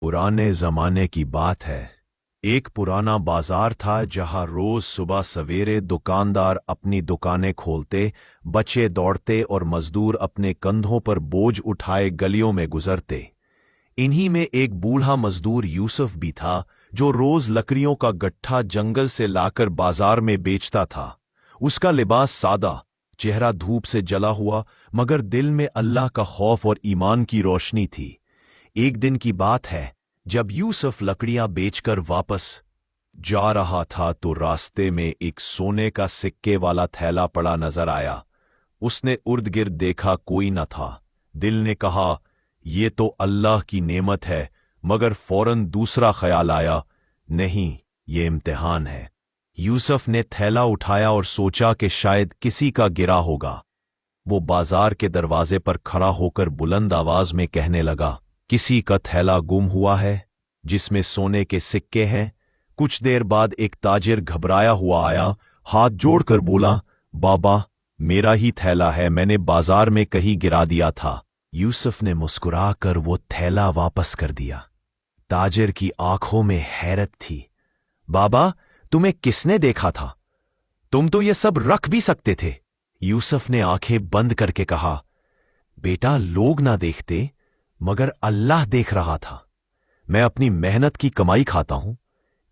पुराने जमाने की बात है। एक पुराना बाजार था जहां रोज सुबह सवेरे दुकानदार अपनी दुकानें खोलते, बच्चे दौड़ते और मजदूर अपने कंधों पर बोझ उठाए गलियों में गुजरते। इन्हीं में एक बूढ़ा मजदूर यूसुफ भी था, जो रोज लकड़ियों का गट्ठा जंगल से लाकर बाजार में बेचता था। उसका लिबास सादा, चेहरा धूप से जला हुआ, मगर दिल में अल्लाह का खौफ और ईमान की रोशनी थी। एक दिन की बात है, जब यूसुफ लकड़ियां बेचकर वापस जा रहा था तो रास्ते में एक सोने का सिक्के वाला थैला पड़ा नजर आया। उसने इर्द गिर्द देखा, कोई न था। दिल ने कहा, ये तो अल्लाह की नेमत है, मगर फौरन दूसरा ख्याल आया, नहीं, ये इम्तिहान है। यूसुफ ने थैला उठाया और सोचा कि शायद किसी का गिरा होगा। वो बाजार के दरवाजे पर खड़ा होकर बुलंद आवाज में कहने लगा, किसी का थैला गुम हुआ है जिसमें सोने के सिक्के हैं। कुछ देर बाद एक ताजिर घबराया हुआ आया, हाथ जोड़कर बोला, बाबा, मेरा ही थैला है, मैंने बाजार में कहीं गिरा दिया था। यूसुफ ने मुस्कुराकर वो थैला वापस कर दिया। ताजिर की आंखों में हैरत थी। बाबा, तुम्हें किसने देखा था? तुम तो ये सब रख भी सकते थे। यूसुफ ने आंखें बंद करके कहा, बेटा, लोग ना देखते मगर अल्लाह देख रहा था। मैं अपनी मेहनत की कमाई खाता हूं,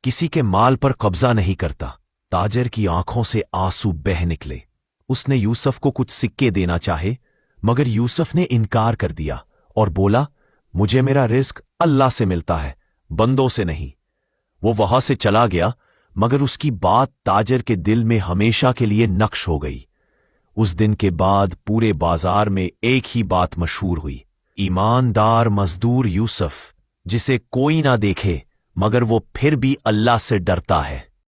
किसी के माल पर कब्जा नहीं करता। ताजिर की आंखों से आंसू बह निकले। उसने यूसुफ को कुछ सिक्के देना चाहे, मगर यूसुफ ने इनकार कर दिया और बोला, मुझे मेरा रिस्क अल्लाह से मिलता है, बंदों से नहीं। वो वहां से चला गया, मगर उसकी बात ताजिर के दिल में हमेशा के लिए नक्श हो गई। उस दिन के बाद पूरे बाजार में एक ही बात मशहूर हुई, ईमानदार मजदूर यूसुफ, जिसे कोई ना देखे मगर वो फिर भी अल्लाह से डरता है।